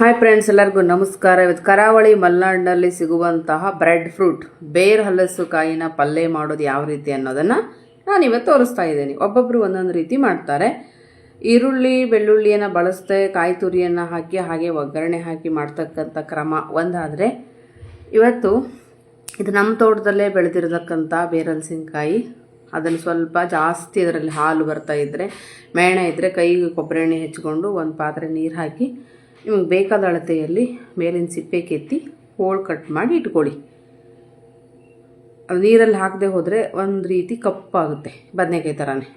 Hi friends, ಎಲ್ಲರಿಗೂ ನಮಸ್ಕಾರ. ಇವತ್ತು ಕರಾವಳಿ ಮಲೆನಾಡಿನಲ್ಲಿ ಸಿಗುವಂತಹ ಬ್ರೆಡ್ ಫ್ರೂಟ್ ಬೇರ್ ಹಲಸುಕಾಯಿನ ಪಲ್ಯ ಮಾಡೋದು ಯಾವ ರೀತಿ ಅನ್ನೋದನ್ನು ನಾನು ಇವತ್ತು ತೋರಿಸ್ತಾ ಇದ್ದೀನಿ. ಒಬ್ಬೊಬ್ಬರು ಒಂದೊಂದು ರೀತಿ ಮಾಡ್ತಾರೆ. ಈರುಳ್ಳಿ ಬೆಳ್ಳುಳ್ಳಿಯನ್ನು ಬಳಸ್ದೆ ಕಾಯಿ ತುರಿಯನ್ನು ಹಾಕಿ ಹಾಗೆ ಒಗ್ಗರಣೆ ಹಾಕಿ ಮಾಡ್ತಕ್ಕಂಥ ಕ್ರಮ ಒಂದಾದರೆ, ಇವತ್ತು ಇದು ನಮ್ಮ ತೋಟದಲ್ಲೇ ಬೆಳೆದಿರತಕ್ಕಂಥ ಬೇರ್ ಹಲಸಿನಕಾಯಿ. ಅದನ್ನು ಸ್ವಲ್ಪ ಜಾಸ್ತಿ ಅದರಲ್ಲಿ ಹಾಲು ಬರ್ತಾ ಇದ್ದರೆ, ಮೇಣ ಇದ್ದರೆ ಕೈಗೆ ಕೊಬ್ಬರಿ ಎಣ್ಣೆ ಹೆಚ್ಕೊಂಡು ಒಂದು ಪಾತ್ರೆ ನೀರು ಹಾಕಿ ನಿಮಗೆ ಬೇಕಾದ ಅಳತೆಯಲ್ಲಿ ಮೇಲಿನ ಸಿಪ್ಪೆ ಕೆತ್ತಿ ಹೋಳು ಕಟ್ ಮಾಡಿ ಇಟ್ಕೊಳ್ಳಿ. ಅದು ನೀರಲ್ಲಿ ಹಾಕದೆ ಹೋದರೆ ಒಂದು ರೀತಿ ಕಪ್ಪಾಗುತ್ತೆ, ಬದನೆಕಾಯಿ ಥರನೇ.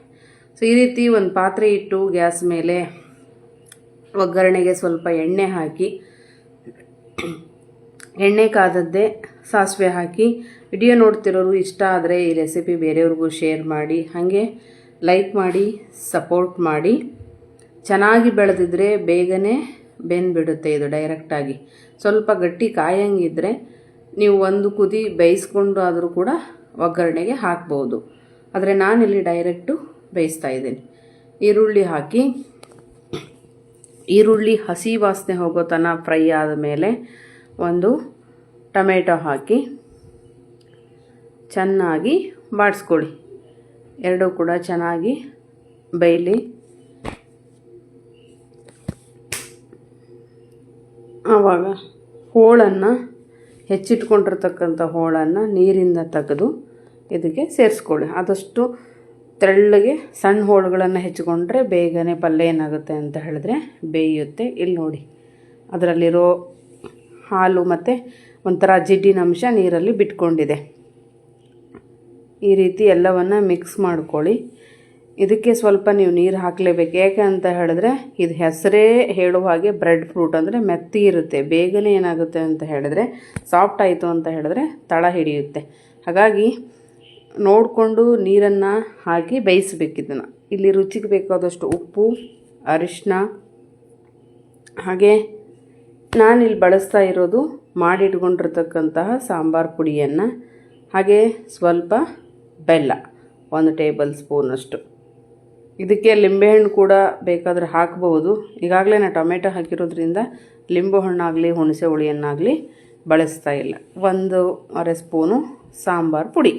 ಸೊ ಈ ರೀತಿ ಒಂದು ಪಾತ್ರೆ ಇಟ್ಟು ಗ್ಯಾಸ್ ಮೇಲೆ ಒಗ್ಗರಣೆಗೆ ಸ್ವಲ್ಪ ಎಣ್ಣೆ ಹಾಕಿ, ಎಣ್ಣೆ ಕಾದದ್ದೇ ಸಾಸಿವೆ ಹಾಕಿ, ವಿಡಿಯೋ ನೋಡ್ತಿರೋರು ಇಷ್ಟ ಆದರೆ ಈ ರೆಸಿಪಿ ಬೇರೆಯವ್ರಿಗೂ ಶೇರ್ ಮಾಡಿ, ಹಾಗೆ ಲೈಕ್ ಮಾಡಿ ಸಪೋರ್ಟ್ ಮಾಡಿ. ಚೆನ್ನಾಗಿ ಬೆಳೆದಿದ್ರೆ ಬೇಗನೆ ಬೆಂದುಬಿಡುತ್ತೆ ಇದು ಡೈರೆಕ್ಟಾಗಿ. ಸ್ವಲ್ಪ ಗಟ್ಟಿ ಕಾಯಂಗಿದ್ರೆ ನೀವು ಒಂದು ಕುದಿ ಬೇಯಿಸ್ಕೊಂಡು ಆದರೂ ಕೂಡ ಒಗ್ಗರಣೆಗೆ ಹಾಕ್ಬೋದು. ಆದರೆ ನಾನಿಲ್ಲಿ ಡೈರೆಕ್ಟು ಬೇಯಿಸ್ತಾ ಇದ್ದೀನಿ. ಈರುಳ್ಳಿ ಹಾಕಿ, ಈರುಳ್ಳಿ ಹಸಿ ವಾಸನೆ ಹೋಗೋ ತನಕ ಫ್ರೈ ಆದಮೇಲೆ ಒಂದು ಟೊಮೆಟೊ ಹಾಕಿ ಚೆನ್ನಾಗಿ ಬಾಡಿಸ್ಕೊಳ್ಳಿ. ಎರಡೂ ಕೂಡ ಚೆನ್ನಾಗಿ ಬೇಯಲಿ. ಆವಾಗ ಹೋಳನ್ನು ಹೆಚ್ಚಿಟ್ಕೊಂಡಿರ್ತಕ್ಕಂಥ ಹೋಳನ್ನು ನೀರಿಂದ ತೆಗೆದು ಇದಕ್ಕೆ ಸೇರಿಸ್ಕೊಳ್ಳಿ. ಆದಷ್ಟು ತೆಳ್ಳಗೆ ಸಣ್ಣ ಹೋಳುಗಳನ್ನು ಹೆಚ್ಚಿಕೊಂಡ್ರೆ ಬೇಗನೆ ಪಲ್ಯ ಏನಾಗುತ್ತೆ ಅಂತ ಹೇಳಿದ್ರೆ ಬೇಯುತ್ತೆ. ಇಲ್ಲಿ ನೋಡಿ, ಅದರಲ್ಲಿರೋ ಹಾಲು ಮತ್ತು ಒಂಥರ ಜಿಡ್ಡಿನ ಅಂಶ ನೀರಲ್ಲಿ ಬಿಟ್ಕೊಂಡಿದೆ. ಈ ರೀತಿ ಎಲ್ಲವನ್ನು ಮಿಕ್ಸ್ ಮಾಡ್ಕೊಳ್ಳಿ. ಇದಕ್ಕೆ ಸ್ವಲ್ಪ ನೀವು ನೀರು ಹಾಕಲೇಬೇಕು. ಯಾಕೆ ಅಂತ ಹೇಳಿದ್ರೆ ಇದು ಹೆಸರೇ ಹೇಳುವ ಹಾಗೆ ಬ್ರೆಡ್ ಫ್ರೂಟ್ ಅಂದರೆ ಮೆತ್ತಿ ಇರುತ್ತೆ. ಬೇಗನೆ ಏನಾಗುತ್ತೆ ಅಂತ ಹೇಳಿದ್ರೆ, ಸಾಫ್ಟ್ ಆಯಿತು ಅಂತ ಹೇಳಿದ್ರೆ ತಳ ಹಿಡಿಯುತ್ತೆ. ಹಾಗಾಗಿ ನೋಡಿಕೊಂಡು ನೀರನ್ನು ಹಾಕಿ ಬೇಯಿಸ್ಬೇಕು ಇದನ್ನು. ಇಲ್ಲಿ ರುಚಿಗೆ ಬೇಕಾದಷ್ಟು ಉಪ್ಪು, ಅರಿಶಿನ, ಹಾಗೆ ನಾನಿಲ್ಲಿ ಬಳಸ್ತಾ ಇರೋದು ಮಾಡಿಟ್ಕೊಂಡಿರ್ತಕ್ಕಂತಹ ಸಾಂಬಾರು ಪುಡಿಯನ್ನು, ಹಾಗೆ ಸ್ವಲ್ಪ ಬೆಲ್ಲ 1 ಟೇಬಲ್ ಸ್ಪೂನಷ್ಟು. ಇದಕ್ಕೆ ಲಿಂಬೆಹಣ್ಣು ಕೂಡ ಬೇಕಾದರೆ ಹಾಕ್ಬೋದು. ಈಗಾಗಲೇ ನಾನು ಟೊಮೆಟೊ ಹಾಕಿರೋದ್ರಿಂದ ಲಿಂಬು ಹಣ್ಣಾಗಲಿ ಹುಣಸೆ ಹುಳಿಯನ್ನಾಗಲಿ ಬಳಸ್ತಾ ಇಲ್ಲ. 1 ಸ್ಪೂನು ಸಾಂಬಾರು ಪುಡಿ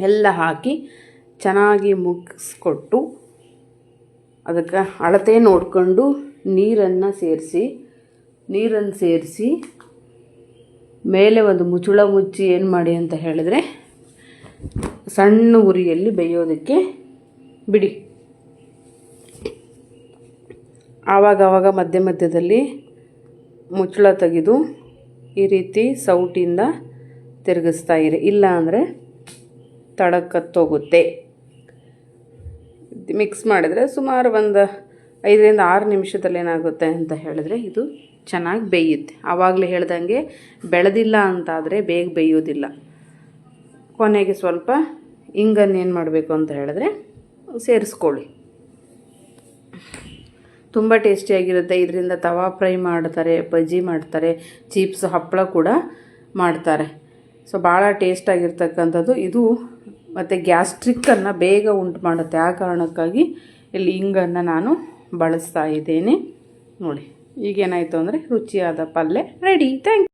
ಎಲ್ಲ ಹಾಕಿ ಚೆನ್ನಾಗಿ ಮುಗಿಸ್ಕೊಟ್ಟು, ಅದಕ್ಕೆ ಅಳತೆ ನೋಡಿಕೊಂಡು ನೀರನ್ನು ಸೇರಿಸಿ ಮೇಲೆ ಒಂದು ಮುಚ್ಚಳ ಮುಚ್ಚಿ ಏನು ಮಾಡಿ ಅಂತ ಹೇಳಿದ್ರೆ ಸಣ್ಣ ಉರಿಯಲ್ಲಿ ಬೇಯೋದಕ್ಕೆ ಬಿಡಿ. ಆವಾಗ ಮಧ್ಯ ಮಧ್ಯದಲ್ಲಿ ಮುಚ್ಚಳ ತೆಗೆದು ಈ ರೀತಿ ಸೌಟಿಂದ ತಿರುಗಿಸ್ತಾ ಇರಿ, ಇಲ್ಲ ಅಂದರೆ ತಡಕತ್ತೋಗುತ್ತೆ. ಮಿಕ್ಸ್ ಮಾಡಿದರೆ ಸುಮಾರು ಒಂದು 5 ರಿಂದ 6 ನಿಮಿಷದಲ್ಲಿ ಏನಾಗುತ್ತೆ ಅಂತ ಹೇಳಿದ್ರೆ ಇದು ಚೆನ್ನಾಗಿ ಬೇಯುತ್ತೆ. ಆವಾಗಲೇ ಹೇಳ್ದಂಗೆ ಬೆಳೆದಿಲ್ಲ ಅಂತಾದರೆ ಬೇಗ ಬೇಯೋದಿಲ್ಲ. ಕೊನೆಗೆ ಸ್ವಲ್ಪ ಇಂಗನ್ನು ಏನು ಮಾಡಬೇಕು ಅಂತ ಹೇಳಿದ್ರೆ ಸೇರಿಸ್ಕೊಳ್ಳಿ. ತುಂಬ ಟೇಸ್ಟಿಯಾಗಿರುತ್ತೆ. ಇದರಿಂದ ತವಾ ಫ್ರೈ ಮಾಡ್ತಾರೆ, ಬಜ್ಜಿ ಮಾಡ್ತಾರೆ, ಚಿಪ್ಸ್, ಹಪ್ಪಳ ಕೂಡ ಮಾಡ್ತಾರೆ. ಸೊ ಭಾಳ ಟೇಸ್ಟಾಗಿರ್ತಕ್ಕಂಥದ್ದು ಇದು. ಮತ್ತು ಗ್ಯಾಸ್ಟ್ರಿಕ್ಕನ್ನು ಬೇಗ ಉಂಟು ಮಾಡುತ್ತೆ. ಆ ಕಾರಣಕ್ಕಾಗಿ ಇಲ್ಲಿ ಇಂಗನ್ನು ನಾನು ಬಳಸ್ತಾ ಇದ್ದೇನೆ. ನೋಡಿ, ಈಗೇನಾಯಿತು ಅಂದರೆ ರುಚಿಯಾದ ಪಲ್ಯ ರೆಡಿ. Thank you.